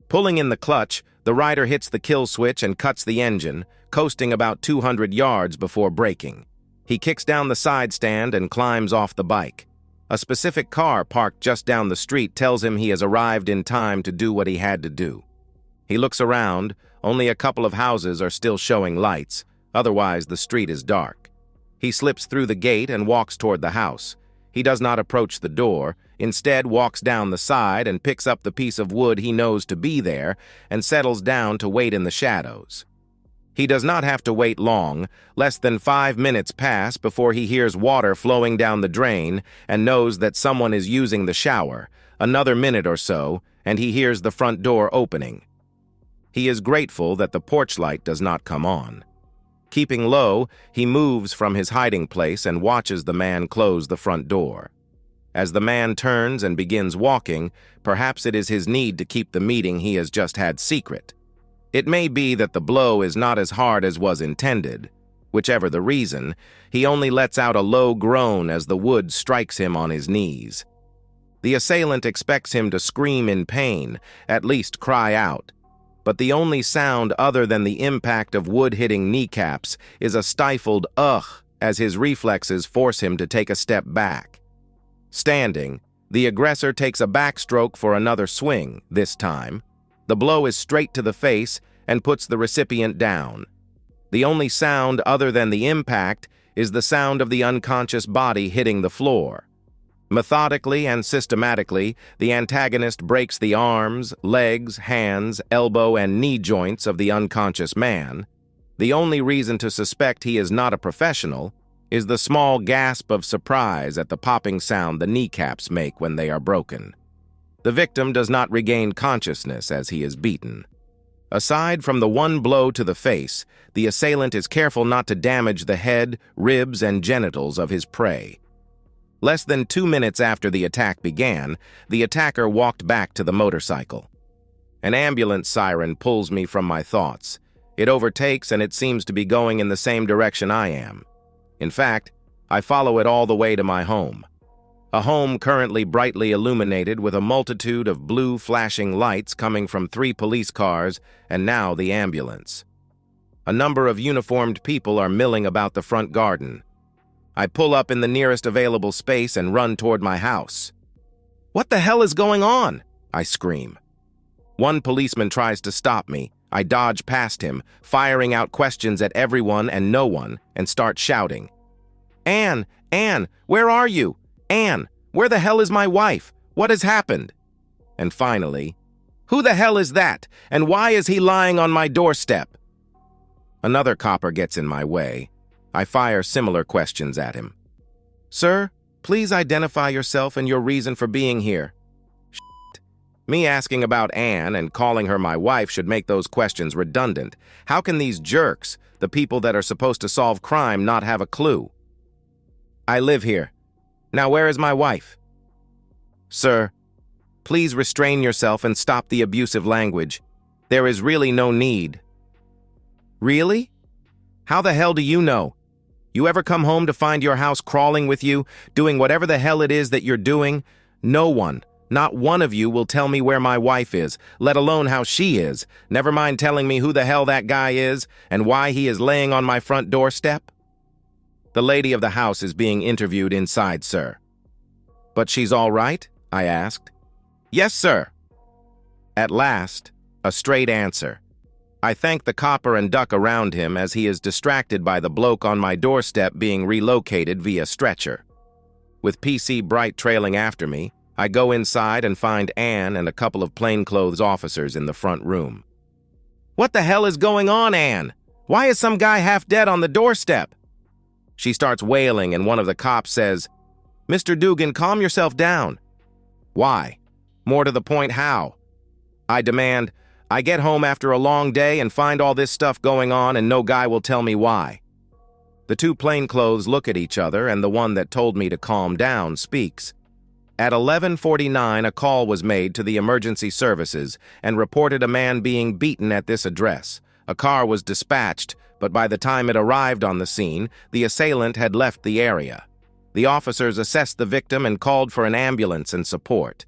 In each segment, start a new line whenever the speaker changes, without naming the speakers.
Pulling in the clutch, the rider hits the kill switch and cuts the engine, coasting about 200 yards before braking. He kicks down the side stand and climbs off the bike. A specific car parked just down the street tells him he has arrived in time to do what he had to do. He looks around. Only a couple of houses are still showing lights, otherwise the street is dark. He slips through the gate and walks toward the house. He does not approach the door, instead walks down the side and picks up the piece of wood he knows to be there and settles down to wait in the shadows. He does not have to wait long. Less than 5 minutes pass before he hears water flowing down the drain and knows that someone is using the shower. Another minute or so, and he hears the front door opening. He is grateful that the porch light does not come on. Keeping low, he moves from his hiding place and watches the man close the front door. As the man turns and begins walking, perhaps it is his need to keep the meeting he has just had secret. It may be that the blow is not as hard as was intended. Whichever the reason, he only lets out a low groan as the wood strikes him on his knees. The assailant expects him to scream in pain, at least cry out. But the only sound other than the impact of wood hitting kneecaps is a stifled ugh as his reflexes force him to take a step back. Standing, the aggressor takes a backstroke for another swing, this time. The blow is straight to the face and puts the recipient down. The only sound other than the impact is the sound of the unconscious body hitting the floor. Methodically and systematically, the antagonist breaks the arms, legs, hands, elbow, and knee joints of the unconscious man. The only reason to suspect he is not a professional is the small gasp of surprise at the popping sound the kneecaps make when they are broken. The victim does not regain consciousness as he is beaten. Aside from the one blow to the face, the assailant is careful not to damage the head, ribs, and genitals of his prey. Less than 2 minutes after the attack began, the attacker walked back to the motorcycle. An ambulance siren pulls me from my thoughts. It overtakes and it seems to be going in the same direction I am. In fact, I follow it all the way to my home. A home currently brightly illuminated with a multitude of blue flashing lights coming from 3 police cars and now the ambulance. A number of uniformed people are milling about the front garden. I pull up in the nearest available space and run toward my house. "What the hell is going on?" I scream. One policeman tries to stop me. I dodge past him, firing out questions at everyone and no one, and start shouting. Anne, where are you? Anne, where the hell is my wife? What has happened?" And finally, "Who the hell is that? And why is he lying on my doorstep?" Another copper gets in my way. I fire similar questions at him. "Sir, please identify yourself and your reason for being here." Shit. Me asking about Anne and calling her my wife should make those questions redundant. How can these jerks, the people that are supposed to solve crime, not have a clue? "I live here. Now where is my wife?" "Sir, please restrain yourself and stop the abusive language. There is really no need." "Really? How the hell do you know? You ever come home to find your house crawling with you, doing whatever the hell it is that you're doing? No one, not one of you will tell me where my wife is, let alone how she is. Never mind telling me who the hell that guy is and why he is laying on my front doorstep." "The lady of the house is being interviewed inside, sir." "But she's all right?" I asked. "Yes, sir." At last, a straight answer. I thank the copper and duck around him as he is distracted by the bloke on my doorstep being relocated via stretcher. With PC Bright trailing after me, I go inside and find Anne and a couple of plainclothes officers in the front room. "What the hell is going on, Anne? Why is some guy half dead on the doorstep?" She starts wailing and one of the cops says, "Mr. Dugan, calm yourself down." "Why? More to the point, how?" I demand, "I get home after a long day and find all this stuff going on and no guy will tell me why." The 2 plainclothes look at each other and the one that told me to calm down speaks. At 11:49, a call was made to the emergency services and reported a man being beaten at this address. A car was dispatched, but by the time it arrived on the scene, the assailant had left the area. The officers assessed the victim and called for an ambulance and support.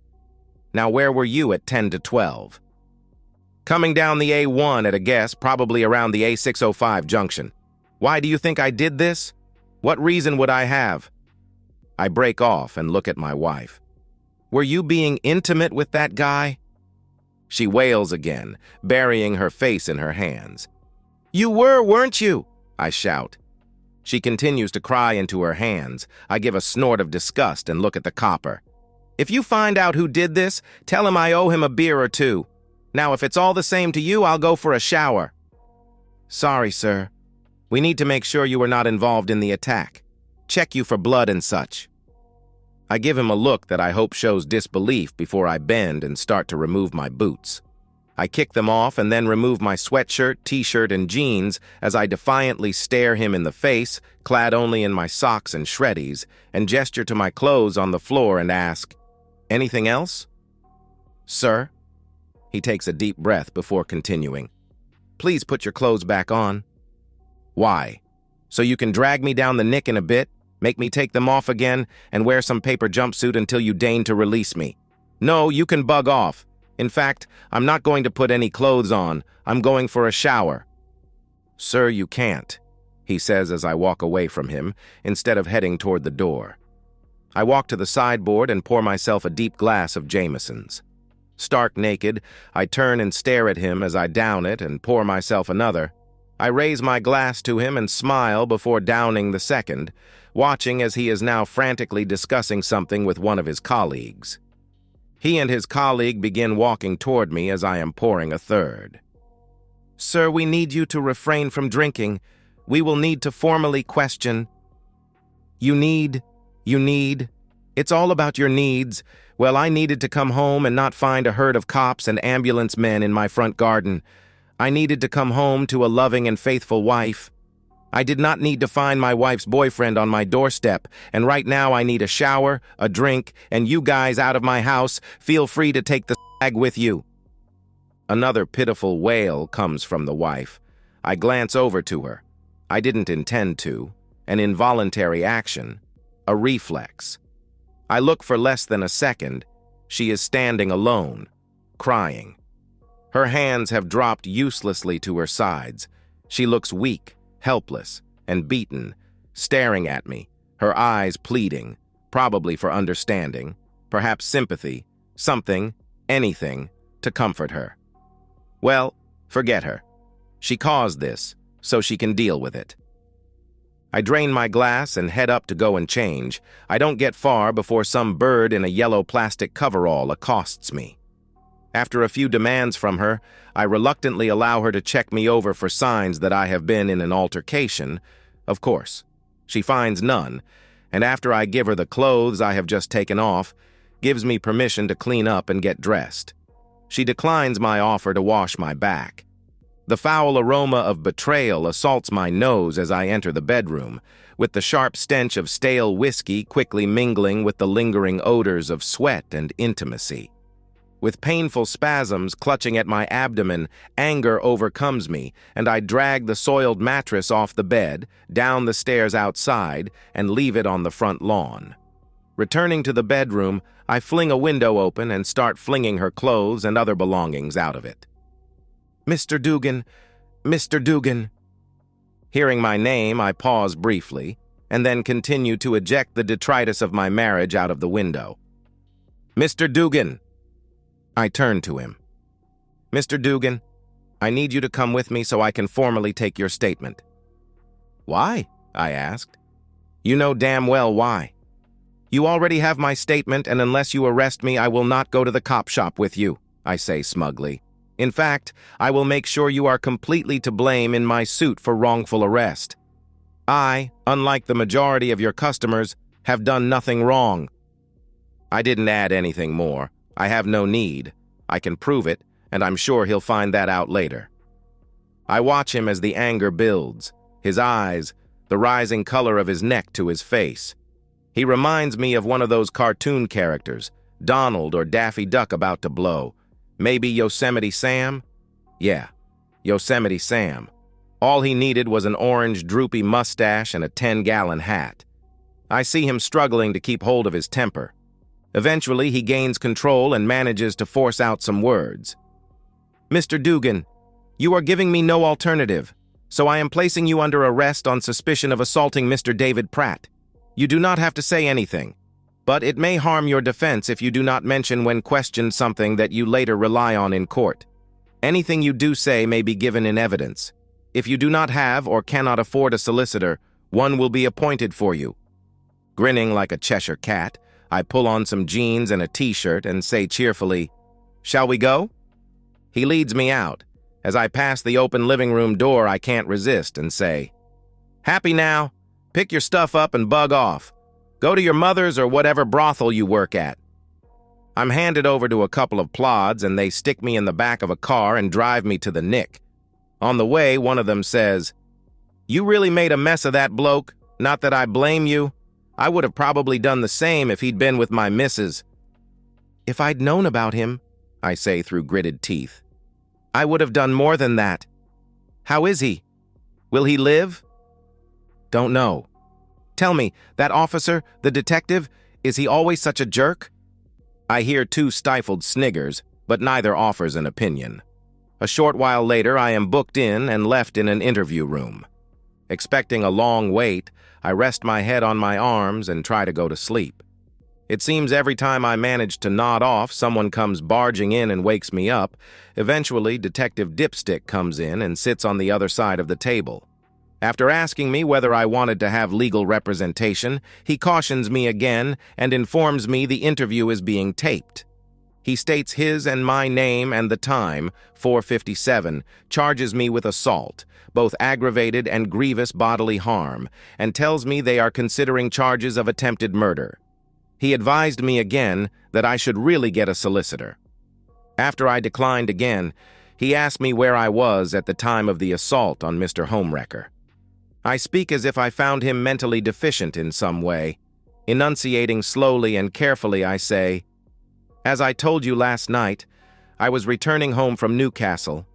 Now where were you at 10 to 12? Coming down the A1 at a guess, probably around the A605 junction. Why do you think I did this? What reason would I have? I break off and look at my wife. Were you being intimate with that guy? She wails again, burying her face in her hands. You were, weren't you? I shout. She continues to cry into her hands. I give a snort of disgust and look at the copper. If you find out who did this, tell him I owe him a beer or two. Now, if it's all the same to you, I'll go for a shower. Sorry, sir. We need to make sure you were not involved in the attack. Check you for blood and such. I give him a look that I hope shows disbelief before I bend and start to remove my boots. I kick them off and then remove my sweatshirt, t-shirt, and jeans as I defiantly stare him in the face, clad only in my socks and shreddies, and gesture to my clothes on the floor and ask, "Anything else?" "Sir?" He takes a deep breath before continuing. "Please put your clothes back on." "Why? So you can drag me down the nick in a bit, make me take them off again, and wear some paper jumpsuit until you deign to release me? No, you can bug off. In fact, I'm not going to put any clothes on. I'm going for a shower." "Sir, you can't," he says as I walk away from him, instead of heading toward the door. I walk to the sideboard and pour myself a deep glass of Jameson's. Stark naked, I turn and stare at him as I down it and pour myself another. I raise my glass to him and smile before downing the second, watching as he is now frantically discussing something with one of his colleagues. He and his colleague begin walking toward me as I am pouring a third. "Sir, we need you to refrain from drinking. We will need to formally question." You need. It's all about your needs. Well, I needed to come home and not find a herd of cops and ambulance men in my front garden. I needed to come home to a loving and faithful wife. I did not need to find my wife's boyfriend on my doorstep, and right now I need a shower, a drink, and you guys out of my house. Feel free to take the bag with you. Another pitiful wail comes from the wife. I glance over to her. I didn't intend to. An involuntary action. A reflex. I look for less than a second. She is standing alone, crying. Her hands have dropped uselessly to her sides. She looks weak, helpless, and beaten, staring at me, her eyes pleading, probably for understanding, perhaps sympathy, something, anything, to comfort her. Well, forget her. She caused this, so she can deal with it. I drain my glass and head up to go and change. I don't get far before some bird in a yellow plastic coverall accosts me. After a few demands from her, I reluctantly allow her to check me over for signs that I have been in an altercation. Of course, she finds none, and after I give her the clothes I have just taken off, gives me permission to clean up and get dressed. She declines my offer to wash my back. The foul aroma of betrayal assaults my nose as I enter the bedroom, with the sharp stench of stale whiskey quickly mingling with the lingering odors of sweat and intimacy. With painful spasms clutching at my abdomen, anger overcomes me, and I drag the soiled mattress off the bed, down the stairs outside, and leave it on the front lawn. Returning to the bedroom, I fling a window open and start flinging her clothes and other belongings out of it. "Mr. Dugan, Mr. Dugan." Hearing my name, I pause briefly, and then continue to eject the detritus of my marriage out of the window. "Mr. Dugan." I turn to him. "Mr. Dugan, I need you to come with me so I can formally take your statement." "Why?" I asked. "You know damn well why. You already have my statement, and unless you arrest me, I will not go to the cop shop with you," I say smugly. "In fact, I will make sure you are completely to blame in my suit for wrongful arrest. I, unlike the majority of your customers, have done nothing wrong." I didn't add anything more. I have no need. I can prove it, and I'm sure he'll find that out later. I watch him as the anger builds, his eyes, the rising color of his neck to his face. He reminds me of one of those cartoon characters, Donald or Daffy Duck about to blow. Maybe Yosemite Sam? Yeah, Yosemite Sam. All he needed was an orange, droopy mustache and a 10-gallon hat. I see him struggling to keep hold of his temper. Eventually, he gains control and manages to force out some words. Mr. Dugan, you are giving me no alternative, so I am placing you under arrest on suspicion of assaulting Mr. David Pratt. You do not have to say anything, but it may harm your defense if you do not mention when questioned something that you later rely on in court. Anything you do say may be given in evidence. If you do not have or cannot afford a solicitor, one will be appointed for you. Grinning like a Cheshire cat, I pull on some jeans and a t-shirt and say cheerfully, "Shall we go?" He leads me out. As I pass the open living room door, I can't resist and say, "Happy now? Pick your stuff up and bug off. Go to your mother's or whatever brothel you work at." I'm handed over to a couple of plods and they stick me in the back of a car and drive me to the Nick. On the way, one of them says, "You really made a mess of that bloke. Not that I blame you. I would have probably done the same if he'd been with my missus." "If I'd known about him," I say through gritted teeth, "I would have done more than that. How is he? Will he live?" "Don't know." "Tell me, that officer, the detective, is he always such a jerk?" I hear two stifled sniggers, but neither offers an opinion. A short while later, I am booked in and left in an interview room. Expecting a long wait, I rest my head on my arms and try to go to sleep. It seems every time I manage to nod off, someone comes barging in and wakes me up. Eventually, Detective Dipstick comes in and sits on the other side of the table. After asking me whether I wanted to have legal representation, he cautions me again and informs me the interview is being taped. He states his and my name and the time, 4:57, charges me with assault, both aggravated and grievous bodily harm, and tells me they are considering charges of attempted murder. He advised me again that I should really get a solicitor. After I declined again, he asked me where I was at the time of the assault on Mr. Homewrecker. I speak as if I found him mentally deficient in some way. Enunciating slowly and carefully, I say, "As I told you last night, I was returning home from Newcastle.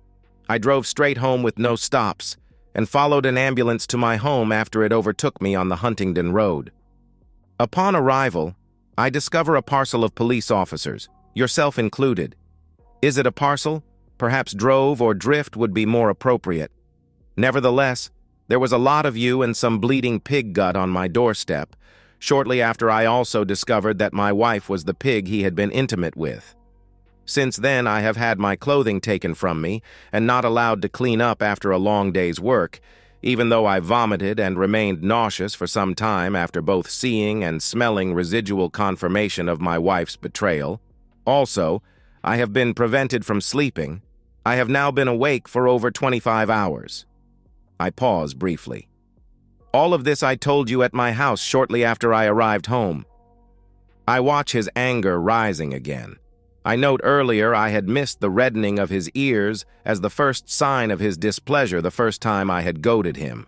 I drove straight home with no stops and followed an ambulance to my home after it overtook me on the Huntingdon Road. Upon arrival, I discover a parcel of police officers, yourself included. Is it a parcel? Perhaps drove or drift would be more appropriate. Nevertheless, there was a lot of you and some bleeding pig gut on my doorstep, shortly after I also discovered that my wife was the pig he had been intimate with. Since then, I have had my clothing taken from me and not allowed to clean up after a long day's work, even though I vomited and remained nauseous for some time after both seeing and smelling residual confirmation of my wife's betrayal. Also, I have been prevented from sleeping. I have now been awake for over 25 hours. I pause briefly. All of this I told you at my house shortly after I arrived home. I watch his anger rising again. I note earlier I had missed the reddening of his ears as the first sign of his displeasure the first time I had goaded him.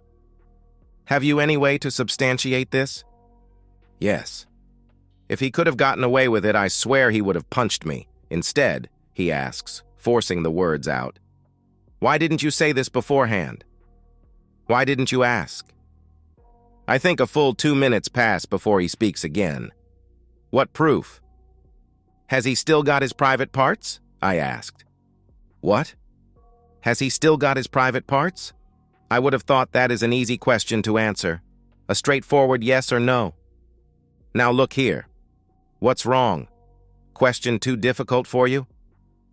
Have you any way to substantiate this? Yes. If he could have gotten away with it, I swear he would have punched me. Instead, he asks, forcing the words out, "Why didn't you say this beforehand? Why didn't you ask?" I think a full 2 minutes pass before he speaks again. "What proof?" "Has he still got his private parts?" I asked. "What? Has he still got his private parts?" I would have thought that is an easy question to answer. A straightforward yes or no. Now look here. What's wrong? Question too difficult for you?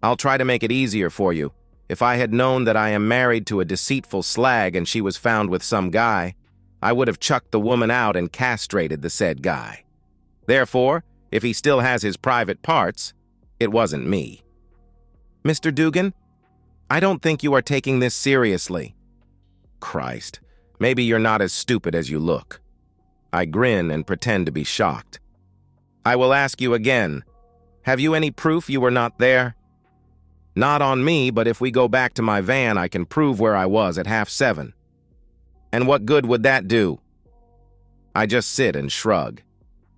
I'll try to make it easier for you. If I had known that I am married to a deceitful slag and she was found with some guy, I would have chucked the woman out and castrated the said guy. Therefore, if he still has his private parts, it wasn't me. Mr. Dugan, I don't think you are taking this seriously. Christ, maybe you're not as stupid as you look. I grin and pretend to be shocked. I will ask you again. Have you any proof you were not there? Not on me, but if we go back to my van, I can prove where I was at 7:30. And what good would that do? I just sit and shrug.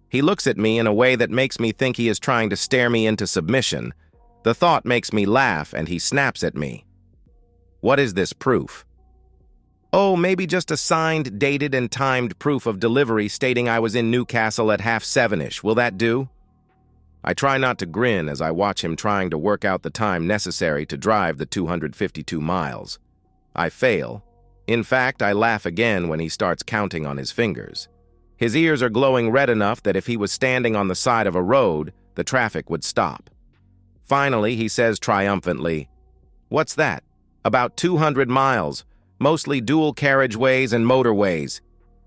He looks at me in a way that makes me think he is trying to stare me into submission. The thought makes me laugh, and he snaps at me. What is this proof? Oh, maybe just a signed, dated, and timed proof of delivery stating I was in Newcastle at 7:30-ish. Will that do? I try not to grin as I watch him trying to work out the time necessary to drive the 252 miles. I fail. In fact, I laugh again when he starts counting on his fingers. His ears are glowing red enough that if he was standing on the side of a road, the traffic would stop. Finally, he says triumphantly, "What's that? About 200 miles, mostly dual carriageways and motorways.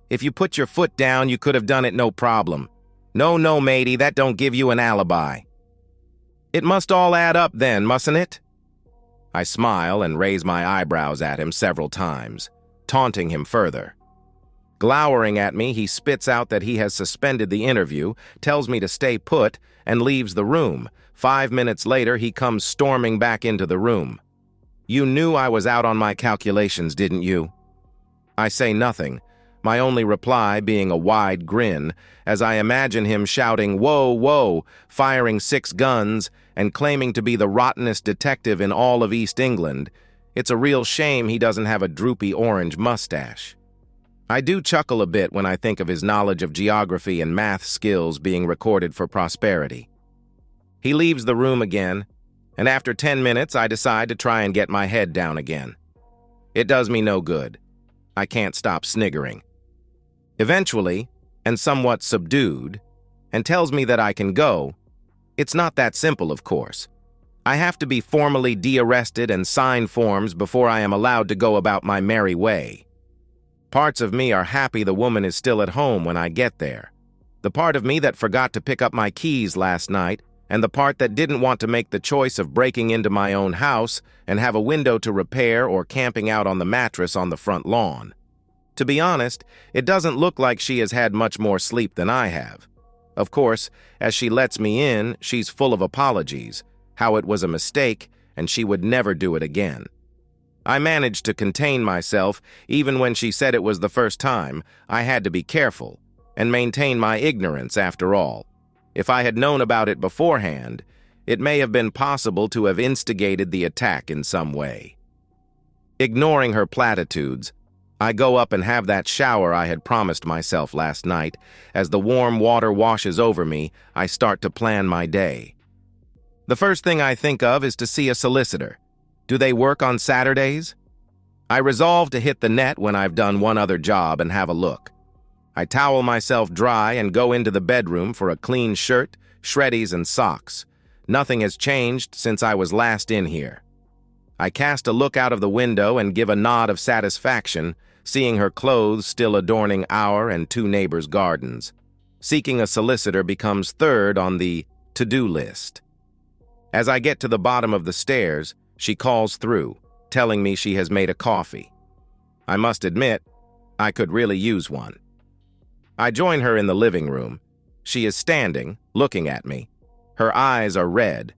If you put your foot down, you could have done it no problem. No, matey, that don't give you an alibi." "It must all add up then, mustn't it?" I smile and raise my eyebrows at him several times, taunting him further. Glowering at me, he spits out that he has suspended the interview, tells me to stay put, and leaves the room. 5 minutes later, he comes storming back into the room. "You knew I was out on my calculations, didn't you?" I say nothing, my only reply being a wide grin, as I imagine him shouting, "Whoa, whoa," firing 6 guns, and claiming to be the rottenest detective in all of East England. It's a real shame he doesn't have a droopy orange mustache. I do chuckle a bit when I think of his knowledge of geography and math skills being recorded for prosperity. He leaves the room again, and after 10 minutes I decide to try and get my head down again. It does me no good. I can't stop sniggering. Eventually, and somewhat subdued, and tells me that I can go. It's not that simple, of course. I have to be formally de-arrested and sign forms before I am allowed to go about my merry way. Parts of me are happy the woman is still at home when I get there. The part of me that forgot to pick up my keys last night, and the part that didn't want to make the choice of breaking into my own house and have a window to repair or camping out on the mattress on the front lawn. To be honest, it doesn't look like she has had much more sleep than I have. Of course, as she lets me in, she's full of apologies, how it was a mistake, and she would never do it again. I managed to contain myself, even when she said it was the first time. I had to be careful, and maintain my ignorance after all. If I had known about it beforehand, it may have been possible to have instigated the attack in some way. Ignoring her platitudes, I go up and have that shower I had promised myself last night. As the warm water washes over me, I start to plan my day. The first thing I think of is to see a solicitor. Do they work on Saturdays? I resolve to hit the net when I've done one other job and have a look. I towel myself dry and go into the bedroom for a clean shirt, shreddies, and socks. Nothing has changed since I was last in here. I cast a look out of the window and give a nod of satisfaction, seeing her clothes still adorning our and 2 neighbors' gardens. Seeking a solicitor becomes third on the to-do list. As I get to the bottom of the stairs, she calls through, telling me she has made a coffee. I must admit, I could really use one. I join her in the living room. She is standing, looking at me. Her eyes are red,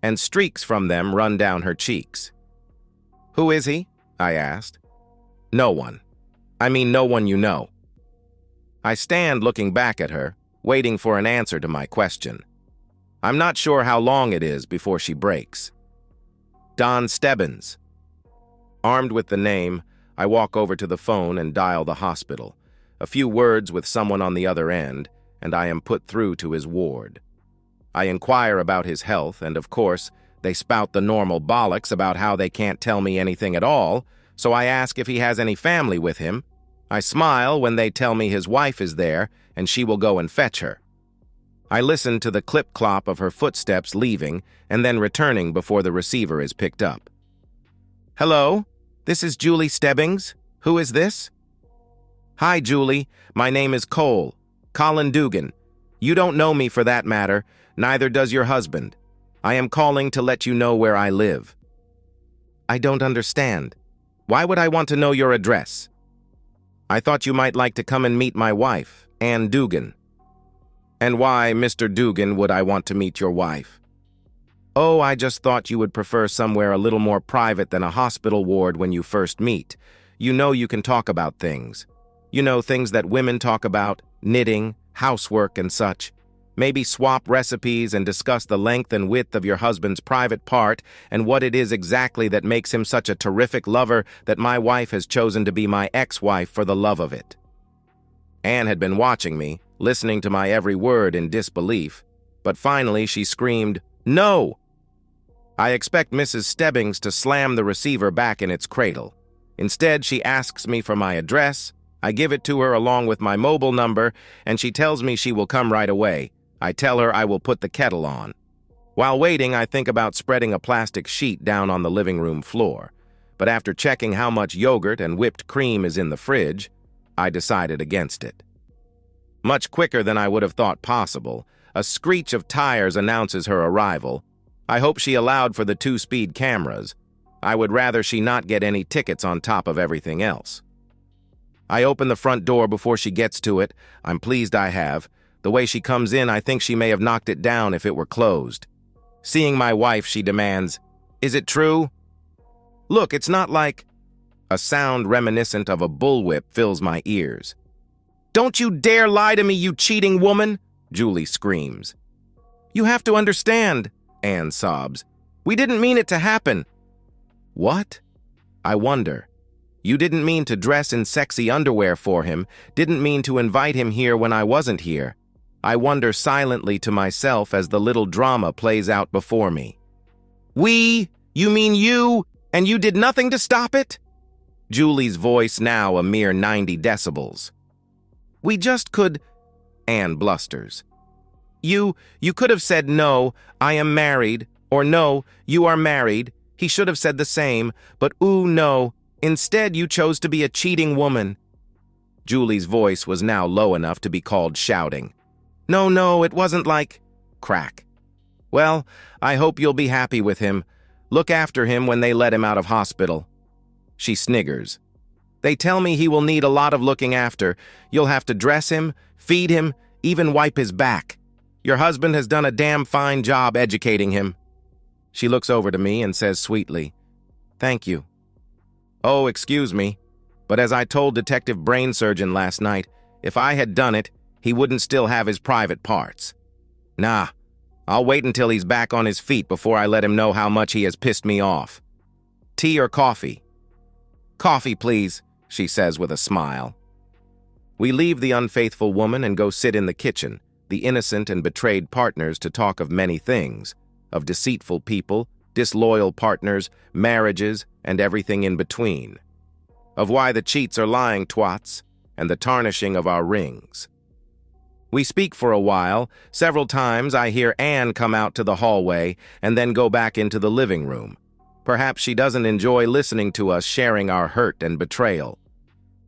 and streaks from them run down her cheeks. "Who is he?" I asked. "No one. I mean no one you know." I stand looking back at her, waiting for an answer to my question. I'm not sure how long it is before she breaks. "Don Stebbins." Armed with the name, I walk over to the phone and dial the hospital. A few words with someone on the other end, and I am put through to his ward. I inquire about his health, and of course, they spout the normal bollocks about how they can't tell me anything at all, so I ask if he has any family with him. I smile when they tell me his wife is there, and she will go and fetch her. I listen to the clip-clop of her footsteps leaving and then returning before the receiver is picked up. "Hello, this is Julie Stebbings. Who is this?" "Hi, Julie. My name is Colin Dugan. You don't know me for that matter, neither does your husband. I am calling to let you know where I live." "I don't understand. Why would I want to know your address?" "I thought you might like to come and meet my wife, Ann Dugan." "And why, Mr. Dugan, would I want to meet your wife?" "Oh, I just thought you would prefer somewhere a little more private than a hospital ward when you first meet. You know you can talk about things. You know, things that women talk about, knitting, housework, and such. Maybe swap recipes and discuss the length and width of your husband's private part and what it is exactly that makes him such a terrific lover that my wife has chosen to be my ex-wife for the love of it." Anne had been watching me, listening to my every word in disbelief. but finally she screamed, "No!" I expect Mrs. Stebbings to slam the receiver back in its cradle. Instead, she asks me for my address. I give it to her along with my mobile number, and she tells me she will come right away. I tell her I will put the kettle on. While waiting, I think about spreading a plastic sheet down on the living room floor. But after checking how much yogurt and whipped cream is in the fridge, I decided against it. Much quicker than I would have thought possible, a screech of tires announces her arrival. I hope she allowed for the 2-speed cameras. I would rather she not get any tickets on top of everything else. I open the front door before she gets to it. I'm pleased I have. The way she comes in, I think she may have knocked it down if it were closed. Seeing my wife, she demands, "Is it true?" "Look, it's not like—" A sound reminiscent of a bullwhip fills my ears. "Don't you dare lie to me, you cheating woman!" Julie screams. "You have to understand," Anne sobs. "We didn't mean it to happen." What? I wonder. You didn't mean to dress in sexy underwear for him, didn't mean to invite him here when I wasn't here. I wonder silently to myself as the little drama plays out before me. "We? You mean you? And you did nothing to stop it?" Julie's voice now a mere 90 decibels. "We just could—" Anne blusters. You could have said, "No, I am married," or "No, you are married." He should have said the same, but ooh, no. Instead, you chose to be a cheating woman. Julie's voice was now low enough to be called shouting. No, it wasn't like—" Crack. "Well, I hope you'll be happy with him. Look after him when they let him out of hospital." She sniggers. "They tell me he will need a lot of looking after. You'll have to dress him, feed him, even wipe his back. Your husband has done a damn fine job educating him." She looks over to me and says sweetly, "Thank you." "Oh, excuse me, but as I told Detective Brain Surgeon last night, if I had done it, he wouldn't still have his private parts. Nah, I'll wait until he's back on his feet before I let him know how much he has pissed me off. Tea or coffee?" "Coffee, please," she says with a smile. We leave the unfaithful woman and go sit in the kitchen, the innocent and betrayed partners, to talk of many things, of deceitful people, disloyal partners, marriages, and everything in between. Of why the cheats are lying twats, and the tarnishing of our rings. We speak for a while. Several times I hear Anne come out to the hallway and then go back into the living room. Perhaps she doesn't enjoy listening to us sharing our hurt and betrayal.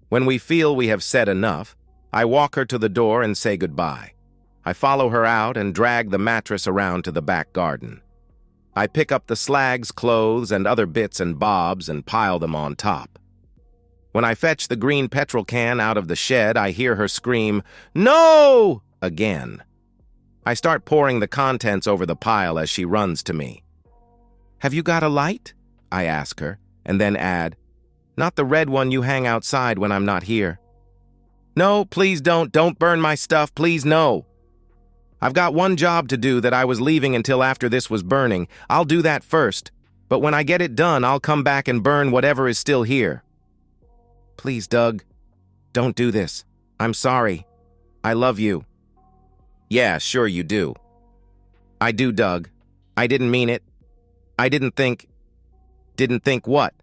When we feel we have said enough, I walk her to the door and say goodbye. I follow her out and drag the mattress around to the back garden. I pick up the slags, clothes, and other bits and bobs and pile them on top. When I fetch the green petrol can out of the shed, I hear her scream, "No!" again. I start pouring the contents over the pile as she runs to me. "Have you got a light?" I ask her, and then add, "Not the red one you hang outside when I'm not here." "No, please don't burn my stuff, please no. I've got one job to do that I was leaving until after this was burning. I'll do that first, but when I get it done, I'll come back and burn whatever is still here." "Please, Doug, don't do this. I'm sorry. I love you." "Yeah, sure you do." "I do, Doug. I didn't mean it. I didn't think—" "Didn't think what?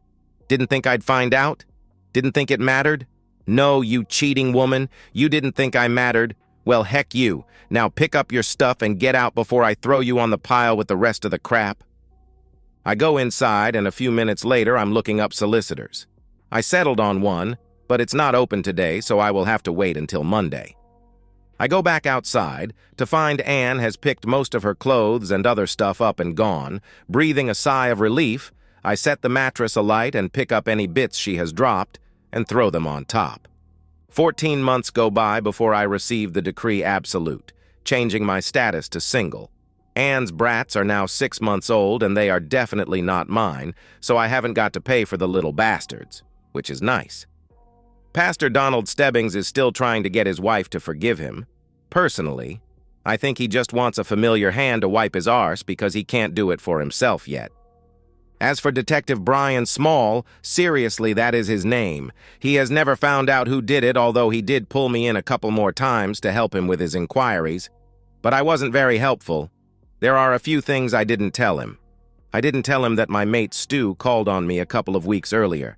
Didn't think I'd find out? Didn't think it mattered? No, you cheating woman. You didn't think I mattered. Well, heck you. Now pick up your stuff and get out before I throw you on the pile with the rest of the crap." I go inside, and a few minutes later I'm looking up solicitors. I settled on one, but it's not open today, so I will have to wait until Monday. I go back outside to find Anne has picked most of her clothes and other stuff up and gone. Breathing a sigh of relief, I set the mattress alight and pick up any bits she has dropped and throw them on top. 14 months go by before I receive the decree absolute, changing my status to single. Anne's brats are now 6 months old, and they are definitely not mine, so I haven't got to pay for the little bastards, which is nice. Pastor Donald Stebbings is still trying to get his wife to forgive him. Personally, I think he just wants a familiar hand to wipe his arse because he can't do it for himself yet. As for Detective Brian Small, seriously, that is his name. He has never found out who did it, although he did pull me in a couple more times to help him with his inquiries. But I wasn't very helpful. There are a few things I didn't tell him. I didn't tell him that my mate Stu called on me a couple of weeks earlier.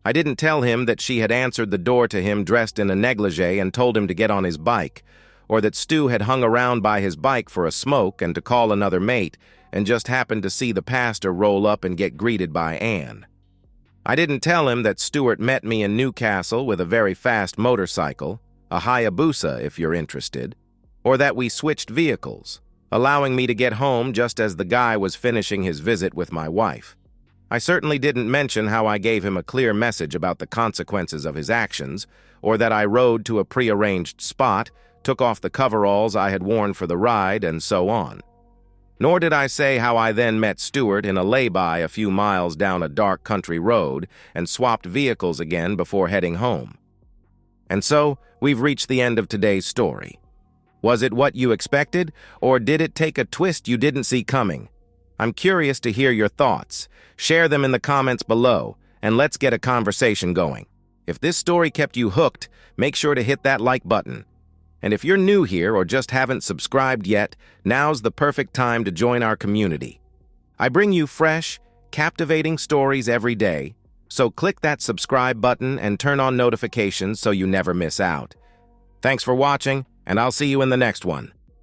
I didn't tell him that she had answered the door to him dressed in a negligee and told him to get on his bike, or that Stu had hung around by his bike for a smoke and to call another mate and just happened to see the pastor roll up and get greeted by Anne. I didn't tell him that Stuart met me in Newcastle with a very fast motorcycle, a Hayabusa if you're interested, or that we switched vehicles, allowing me to get home just as the guy was finishing his visit with my wife. I certainly didn't mention how I gave him a clear message about the consequences of his actions, or that I rode to a prearranged spot, took off the coveralls I had worn for the ride, and so on. Nor did I say how I then met Stuart in a lay-by a few miles down a dark country road and swapped vehicles again before heading home. And so, we've reached the end of today's story. Was it what you expected, or did it take a twist you didn't see coming? I'm curious to hear your thoughts. Share them in the comments below, and let's get a conversation going. If this story kept you hooked, make sure to hit that like button. And if you're new here or just haven't subscribed yet, now's the perfect time to join our community. I bring you fresh, captivating stories every day, so click that subscribe button and turn on notifications so you never miss out. Thanks for watching, and I'll see you in the next one.